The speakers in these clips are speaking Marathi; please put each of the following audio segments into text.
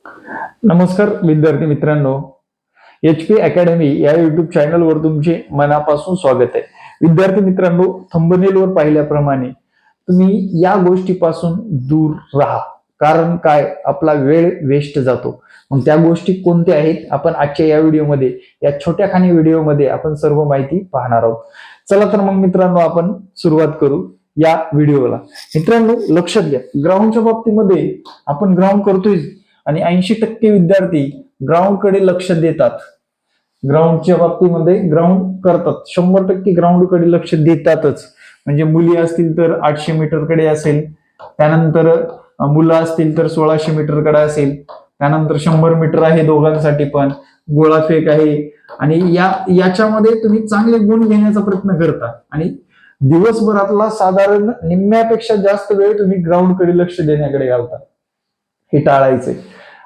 नमस्कार विद्यार्थी मित्रांनो, HP अकॅडमी या युट्यूब चॅनलवर तुमचे मनापासून स्वागत आहे. विद्यार्थी मित्रांनो, थंबनेलवर पाहिल्याप्रमाणे तुम्ही या गोष्टीपासून दूर राहा. कारण काय, आपला वेळ वेस्ट जातो. मग त्या गोष्टी कोणत्या आहेत आपण आजच्या या व्हिडिओमध्ये, या छोट्याखानी व्हिडिओमध्ये आपण सर्व माहिती पाहणार आहोत. चला तर मग मित्रांनो, आपण सुरुवात करू या व्हिडिओला. मित्रांनो, लक्षात घ्या, ग्राउंडच्या बाबतीमध्ये आपण ग्राउंड करतोय आणि 80% विद्यार्थी ग्राउंड कडे लक्ष देतात. ग्राउंडच्या बाबतीमध्ये ग्राउंड करतात, 100% ग्राउंड कडे लक्ष देतातच. म्हणजे मुली असतील तर 800 मीटर कडे असेल, त्यानंतर मुलं असतील तर 1600 मीटर कडे असेल, त्यानंतर 100 मीटर आहे दोघांसाठी पण, गोळाफेक आहे. आणि याच्यामध्ये तुम्ही चांगले गुण घेण्याचा प्रयत्न करता आणि दिवसभरातला साधारण निम्म्यापेक्षा जास्त वेळ तुम्ही ग्राउंड कडे लक्ष देण्याकडे घालता. हे टाळायचंय.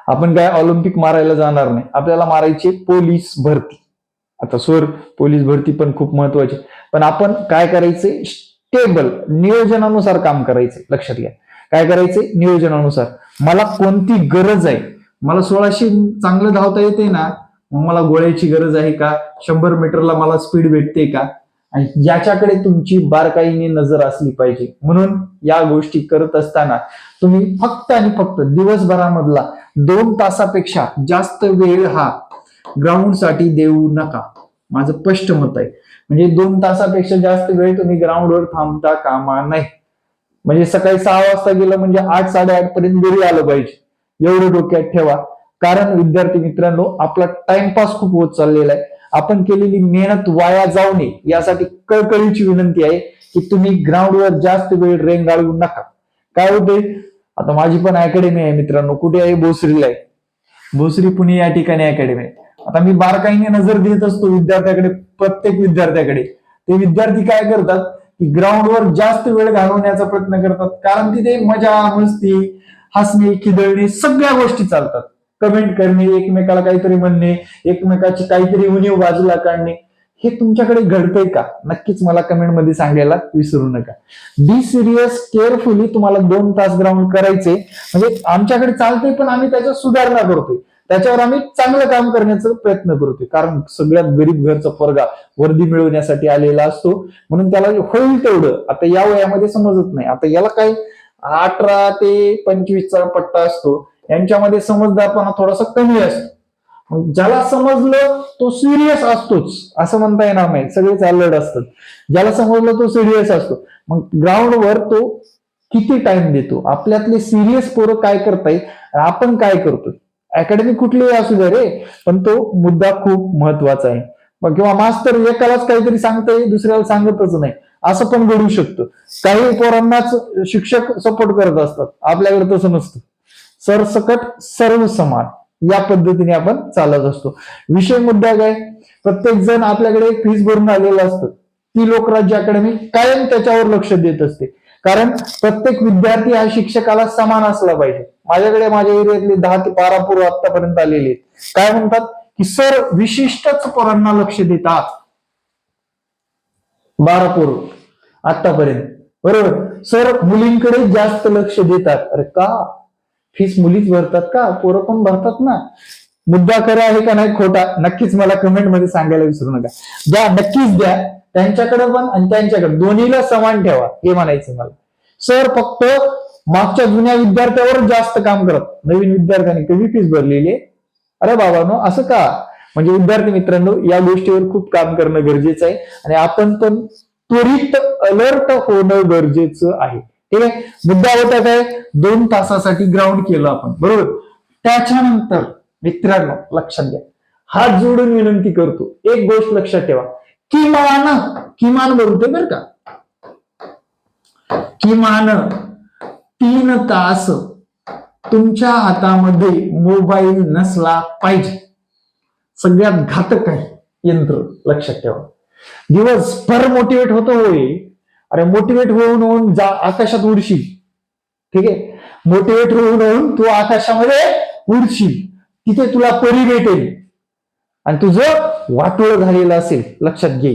आपण काय ऑलिम्पिक मारायला जाणार नाही, आपल्याला मारायची पोलीस भरती. आता पोलीस भरती पण खूप महत्वाची, पण आपण काय करायचंय, स्टेबल नियोजनानुसार काम करायचंय. लक्षात घ्या, काय करायचंय, नियोजनानुसार. मला कोणती गरज आहे, मला 1600 चांगलं धावता येते ना, मग मला गोळ्याची गरज आहे का, 100 मीटरला मला स्पीड भेटते का, आणि याच्याकडे तुमची बारकाईने नजर असली पाहिजे. म्हणून या गोष्टी करत असताना तुम्ही फक्त आणि फक्त दिवसभरामधला 2 तासापेक्षा जास्त वेळ हा ग्राउंड साठी देऊ नका. माझं स्पष्ट मत आहे. म्हणजे 2 तासापेक्षा जास्त वेळ तुम्ही ग्राउंडवर थांबता कामा नाही. म्हणजे सकाळी 6 वाजता गेलं म्हणजे 8-8:30 पर्यंत घरी आलं पाहिजे, एवढं डोक्यात ठेवा. कारण विद्यार्थी मित्रांनो, आपला टाइमपास खूप होत चाललेला आहे. आपण केलेली मेहनत वाया जाऊ नये यासाठी कळकळीची विनंती आहे की तुम्ही ग्राउंडवर जास्त वेळ रेंगाळू नका. काय होते, आता माझी पण अकॅडमी आहे मित्रांनो. कुठे आहे, भोसरीला आहे. भोसरी पुणे या ठिकाणी अकॅडमी आहे. आता मी बारकाईने नजर देत असतो विद्यार्थ्याकडे, प्रत्येक विद्यार्थ्याकडे. ते विद्यार्थी काय करतात की ग्राउंडवर जास्त वेळ घालवण्याचा प्रयत्न करतात, कारण तिथे मजा मस्ती, हसणे खिदळणे सगळ्या गोष्टी चालतात. कमेंट करणे, एकमेकाला काहीतरी म्हणणे, एकमेकाची काहीतरी उणीव बाजूला काढणे, हे तुमच्याकडे घडतंय का, नक्कीच मला कमेंट मध्ये सांगायला विसरू नका. Be serious, carefully. तुम्हाला 2 तास ग्राउंड करायचे. म्हणजे आमच्याकडे चालतंय, पण आम्ही त्याच्यात सुधारणा करतोय, त्याच्यावर आम्ही चांगलं काम करण्याचा प्रयत्न करतोय. कारण सगळ्यात गरीब घरचा पोरगा वर्दी मिळवण्यासाठी आलेला असतो, म्हणून त्याला होईल तेवढं. आता या वयामध्ये समजत नाही, आता याला काय 18 ते 25चा पट्टा असतो, यांच्यामध्ये समजदारपणा थोडासा कमी असतो. ज्याला समजलं तो सिरियस असतोच, असं म्हणता येणार नाही, सगळेच अलर्ट असतात. ज्याला समजलं तो सिरियस असतो. मग ग्राउंडवर तो किती टाइम देतो, आपल्यातले सिरियस पोरं काय करतायत, आपण काय करतोय. अकॅडमी कुठलीही असू दे रे, पण तो मुद्दा खूप महत्वाचा आहे. किंवा मास्तर एकालाच काहीतरी सांगताय, दुसऱ्याला सांगतच नाही, असं पण घडू शकतं. काही पोरांनाच शिक्षक सपोर्ट करत असतात, आपल्याकडे तसं नसतं. सरसकट सर्व समान या पद्धतीने आपण चालत असतो. विषय मुद्दा काय, प्रत्येक जण आपल्याकडे फीस भरून आलेलं असतं. ती लोकराज्य अकॅडमी कायम त्याच्यावर लक्ष देत असते, कारण प्रत्येक विद्यार्थी हा शिक्षकाला समान असला पाहिजे. माझ्याकडे माझ्या एरियातले 10 ते 12 पोरं आतापर्यंत आलेले आहेत. काय म्हणतात की सर विशिष्टच पोरांना लक्ष देतात. 12 पोरं आतापर्यंत, बरोबर. सर मुलींकडे जास्त लक्ष देतात. अरे का, फीस मुलीच भरतात का, पोरं पण भरतात ना. मुद्दा खरा आहे का नाही खोटा, नक्कीच मला कमेंट मध्ये सांगायला विसरू नका. द्या, नक्कीच द्या. त्यांच्याकडे पण आणि त्यांच्याकडे दोन्हीला समान ठेवा, हे म्हणायचं मला. सर फक्त मागच्या जुन्या विद्यार्थ्यावर जास्त काम करत, नवीन विद्यार्थ्यांनी कमी फीस भरलेली. अरे बाबांनो, असं का. म्हणजे विद्यार्थी मित्रांनो, या गोष्टीवर खूप काम करणं गरजेचं आहे आणि आपण पण त्वरित अलर्ट होणं गरजेचं आहे. ठीक आहे. मुद्दा होता काय, 2 तासासाठी ग्राउंड केलं आपण, बरोबर. त्याच्यानंतर मित्रांनो लक्षात घ्या, हात जोडून विनंती करतो, एक गोष्ट लक्षात ठेवा, किमान बोलतोय बरं का, किमान 3 तास तुमच्या हातामध्ये मोबाईल नसला पाहिजे. सगळ्यात घातक आहे यंत्र, लक्षात ठेवा. दिवसभर मोटिवेट होतो होय, अरे मोटिवेट होऊन आकाशात उडशील. ठीक आहे, मोटिवेट होऊन तू आकाशामध्ये उडशील, तिथे तुला परी भेटेल आणि तुझं वाटोळ झालेलं असेल, लक्षात घे.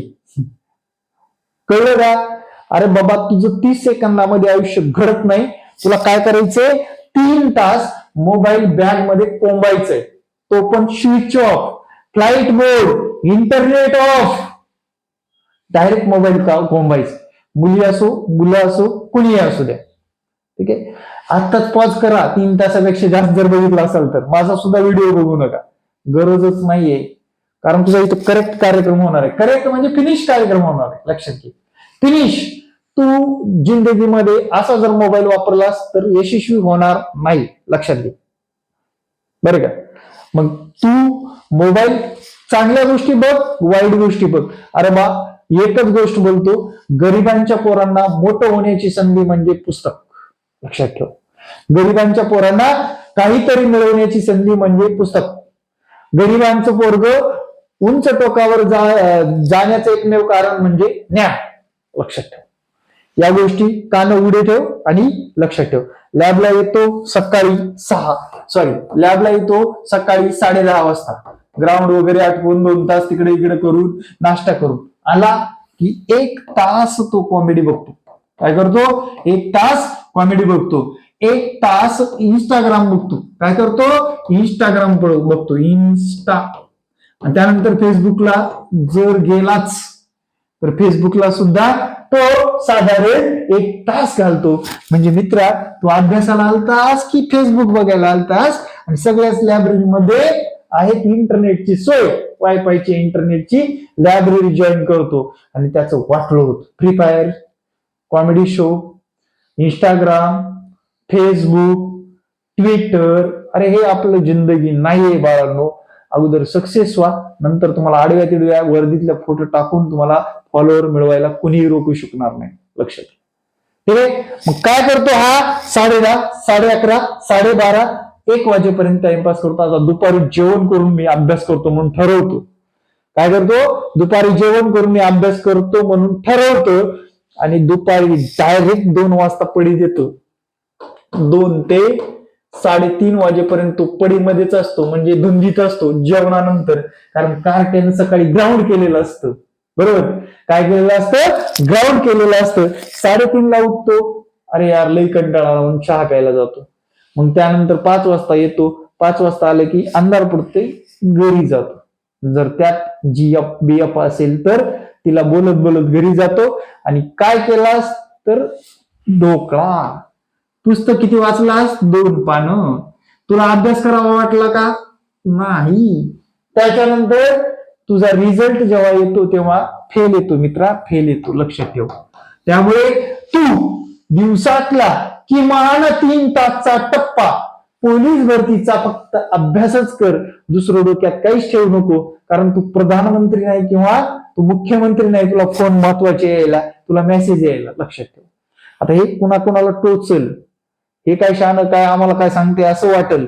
कळलं का. अरे बाबा, तुझं 30 सेकंदामध्ये आयुष्य घडत नाही. तुला काय करायचंय, 3 तास मोबाईल बॅग मध्ये कोंबायचंय, तो पण switch off, flight mode, internet off, direct mobile कोंबायचं. मुली असो मुलं असो कुणीही असू द्या. ठीक आहे, आत्ताच पॉज करा. 3 तासापेक्षा जास्त जर बघितला असाल तर माझा सुद्धा व्हिडिओ बघू नका, गरजच नाहीये. कारण तुझा इथं करेक्ट कार्यक्रम होणार आहे. करेक्ट म्हणजे फिनिश कार्यक्रम होणार आहे, लक्षात घे. फिनिश. तू जिंदगीमध्ये असा जर मोबाईल वापरलास तर यशस्वी होणार नाही, लक्षात घे बरं का. मग तू मोबाईल चांगल्या गोष्टी बघ, वाईट गोष्टी बघ. अरे बा, एकच गोष्ट बोलतो, गरिबांच्या पोरांना मोठं होण्याची संधी म्हणजे पुस्तक, लक्षात ठेव. गरिबांच्या पोरांना काहीतरी मिळवण्याची संधी म्हणजे पुस्तक. गरिबांचं पोरग उंच टोकावर जाण्याचं एकमेव कारण म्हणजे ज्ञान, लक्षात ठेव. या गोष्टी कान उघडे ठेव आणि लक्षात ठेव. लॅबला येतो सकाळी 10:30 वाजता. ग्राउंड वगैरे आटवून 2 तास तिकडे इकडे करून नाश्ता करून आला की 1 तास तो कॉमेडी बघतो. काय करतो? 1 तास कॉमेडी बघतो. 1 तास इंस्टाग्राम बघतो. काय करतो? इंस्टाग्राम बघतो, इंस्टा. आणि त्यानंतर फेसबुकला जर गेलाच तर फेसबुकला सुद्धा तो साधारण 1 तास घालतो. म्हणजे मित्रा, तू अभ्यासाला आलतास की फेसबुक बघायला आलतास? आणि सगळ्याच लायब्ररीमध्ये आहेत इंटरनेटची सोय, वायफायची इंटरनेटची लायब्ररी जॉईन करतो आणि त्याचं वाटलं होतं. Free fire, comedy show, Instagram, Facebook, Twitter. अरे हे आपलं जिंदगी नाहीये बाळांनो. अगोदर सक्सेस व्हा, नंतर तुम्हाला आडव्या तिडव्या वर्दीतल्या फोटो टाकून तुम्हाला फॉलोअर मिळवायला कुणीही रोखू शकणार नाही, लक्षात. ठीक आहे, मग काय करतो हा? 10:30, 11:30, 12:30, 1 वाजेपर्यंत टाइमपास करतो. आता दुपारी जेवण करून मी अभ्यास करतो म्हणून ठरवतो. काय करतो? दुपारी जेवण करून मी अभ्यास करतो म्हणून ठरवतो आणि दुपारी डायरेक्ट 2 वाजता पडी देतो. 2 ते 3:30 वाजेपर्यंत तो पडीमध्येच असतो, म्हणजे धुंदीत असतो जेवणानंतर. कारण कार्ट्यानं सकाळी ग्राउंड केलेलं असतं, बरोबर. काय केलेलं असतं? ग्राउंड केलेलं असतं. 3:30 ला उठतो. अरे यार लई कंटाळा म्हणून चहा प्यायला जातो. मग त्यानंतर 5 वाजता येतो. 5 वाजता आलं की अंधार पडते, घरी जातो. जर त्यात जीएफ बीएफ असेल तर तिला बोलत बोलत घरी जातो. आणि काय केलास तर ढोकळा. पुस्तक किती वाचलास? 2 पानं. तुला अभ्यास करावा वाटला का? नाही. त्याच्यानंतर तुझा रिझल्ट जेव्हा येतो तेव्हा फेल येतो मित्रा, फेल येतो, लक्षात ठेव. त्यामुळे तू दिवसातला किमान 3 तासचा टप्पा पोलीस भरतीचा फक्त अभ्यासच कर. दुसरं डोक्यात काहीच ठेवू नको. कारण तू प्रधानमंत्री नाही किंवा तू मुख्यमंत्री नाही. तुला फोन महत्वाचे यायला, तुला मेसेज यायला, लक्षात ठेव. आता हे कुणाकुणाला टोचल, हे काय शहाणं काय आम्हाला काय सांगते असं वाटेल,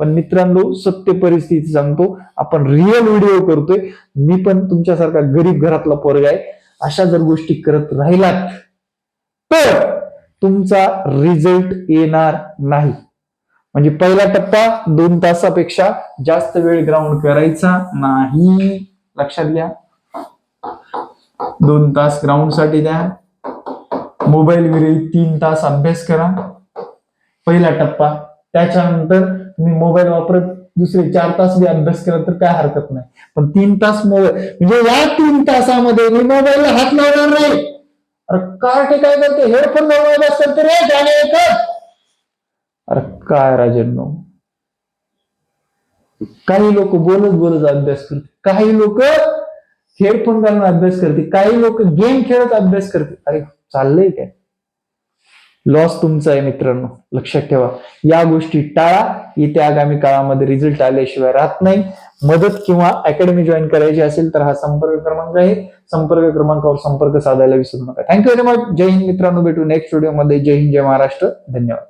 पण मित्रांनो सत्य परिस्थिती सांगतो. आपण रिअल व्हिडिओ करतोय. मी पण तुमच्यासारखा गरीब घरातला पोरगा आहे. अशा जर गोष्टी करत राहिलात तर तुमचा रिझल्ट येणार नाही. म्हणजे पहिला टप्पा 2 तासापेक्षा जास्त वेळ ग्राउंड करायचा नाही, लक्षात घ्या. 2 तास ग्राउंड साठी द्या. मोबाईल विरहित 3 तास अभ्यास करा, पहिला टप्पा. त्याच्यानंतर तुम्ही मोबाईल वापरत दुसरे 4 तास बी अभ्यास केला तर काय हरकत नाही. पण 3 तास मोबाईल, म्हणजे या 3 तासामध्ये मी मोबाईलला हात लावणार नाही. अरे काय करते? हेडफोन लावून अभ्यास करते रे, गाणे ऐकत. अरे काय राजन्नो, काही लोक बोलत बोलत अभ्यास करते, काही लोक हेडफोन घालून अभ्यास करते, काही लोक गेम खेळत अभ्यास करते. अरे चाललंय काय? लॉस तुमचा आहे मित्रांनो, लक्षात ठेवा. या गोष्टी टाळा. येत्या आगामी काळामध्ये रिझल्ट आल्याशिवाय राहत नाही. मदत किंवा अकॅडमी जॉईन करायची असेल तर हा संपर्क क्रमांक आहे. संपर्क क्रमांकावर संपर्क साधायला विसरू नका. Thank you very much. जय हिंद मित्रांनो, भेटू नेक्स्ट व्हिडिओमध्ये. जय हिंद, जय महाराष्ट्र. धन्यवाद.